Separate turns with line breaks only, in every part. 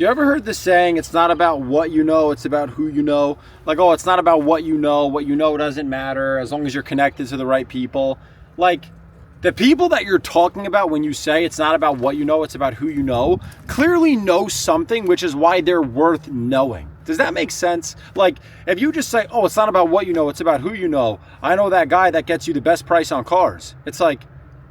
You ever heard the saying, it's not about what you know, it's about who you know? Like, oh, it's not about what you know doesn't matter as long as you're connected to the right people. Like, the people that you're talking about when you say it's not about what you know, it's about who you know, clearly know something, which is why they're worth knowing. Does that make sense? Like, if you just say, oh, it's not about what you know, it's about who you know. I know that guy that gets you the best price on cars. It's like,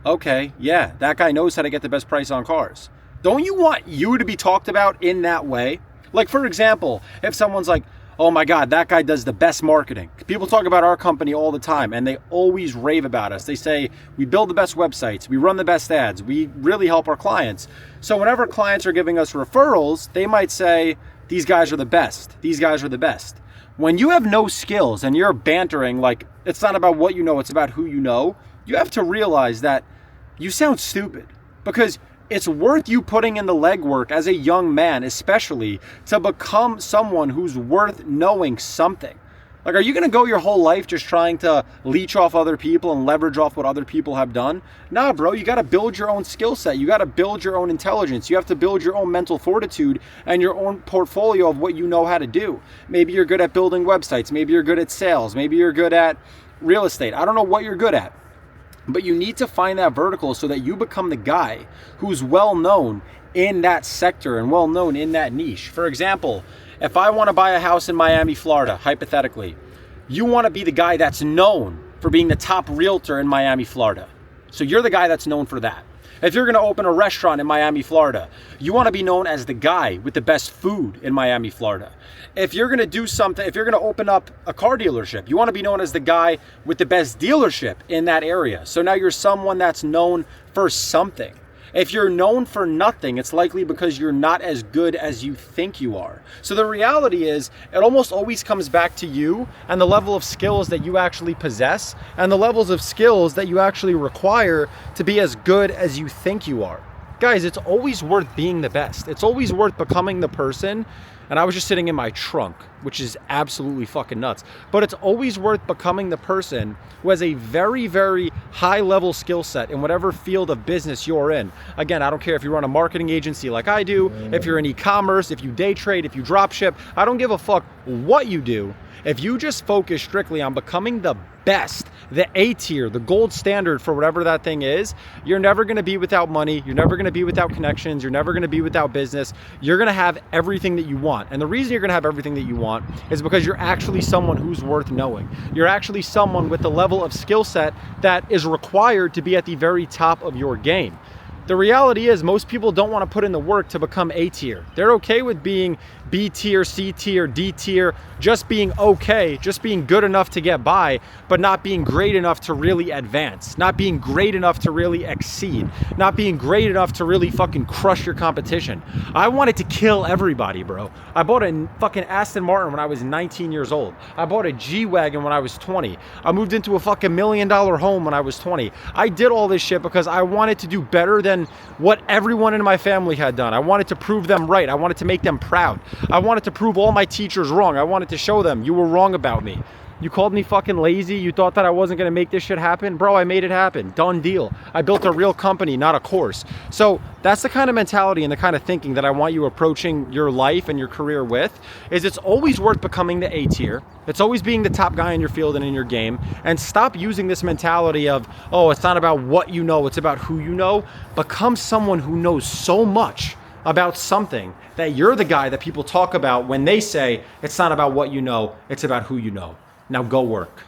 okay, yeah, that guy knows how to get the best price on cars. Don't you want you to be talked about in that way? Like, for example, if someone's like, oh my God, that guy does the best marketing. People talk about our company all the time and they always rave about us. They say, we build the best websites, we run the best ads, we really help our clients. So whenever clients are giving us referrals, they might say, these guys are the best. These guys are the best. When you have no skills and you're bantering like, it's not about what you know, it's about who you know, you have to realize that you sound stupid, because it's worth you putting in the legwork as a young man, especially to become someone who's worth knowing something. Like, are you going to go your whole life just trying to leech off other people and leverage off what other people have done? Nah, bro, you got to build your own skill set. You got to build your own intelligence. You have to build your own mental fortitude and your own portfolio of what you know how to do. Maybe you're good at building websites. Maybe you're good at sales. Maybe you're good at real estate. I don't know what you're good at. But you need to find that vertical so that you become the guy who's well known in that sector and well known in that niche. For example, if I want to buy a house in Miami, Florida, hypothetically, you want to be the guy that's known for being the top realtor in Miami, Florida. So you're the guy that's known for that. If you're going to open a restaurant in Miami, Florida, you want to be known as the guy with the best food in Miami, Florida. If you're going to do something, if you're going to open up a car dealership, you want to be known as the guy with the best dealership in that area. So now you're someone that's known for something. If you're known for nothing, it's likely because you're not as good as you think you are. So the reality is, it almost always comes back to you and the level of skills that you actually possess and the levels of skills that you actually require to be as good as you think you are. Guys, it's always worth being the best. It's always worth becoming the person. And I was just sitting in my trunk, which is absolutely fucking nuts. But it's always worth becoming the person who has a very, very high level skill set in whatever field of business you're in. Again, I don't care if you run a marketing agency like I do, if you're in e-commerce, if you day trade, if you drop ship, I don't give a fuck what you do. If you just focus strictly on becoming the best, the A tier, the gold standard for whatever that thing is, you're never going to be without money. You're never going to be without connections. You're never going to be without business. You're going to have everything that you want. And the reason you're going to have everything that you want is because you're actually someone who's worth knowing. You're actually someone with the level of skill set that is required to be at the very top of your game. The reality is, most people don't want to put in the work to become A tier. They're okay with being B tier, C tier, D tier, just being okay, just being good enough to get by, but not being great enough to really advance, not being great enough to really exceed, not being great enough to really fucking crush your competition. I wanted to kill everybody, bro. I bought a fucking Aston Martin when I was 19 years old. I bought a G-Wagon when I was 20. I moved into a fucking $1 million home when I was 20. I did all this shit because I wanted to do better than what everyone in my family had done. I wanted to prove them right. I wanted to make them proud. I wanted to prove all my teachers wrong. I wanted to show them you were wrong about me. You called me fucking lazy. You thought that I wasn't going to make this shit happen. Bro, I made it happen. Done deal. I built a real company, not a course. So that's the kind of mentality and the kind of thinking that I want you approaching your life and your career with, is it's always worth becoming the A tier. It's always being the top guy in your field and in your game. And stop using this mentality of, oh, it's not about what you know, it's about who you know. Become someone who knows so much about something that you're the guy that people talk about when they say it's not about what you know, it's about who you know. Now go work.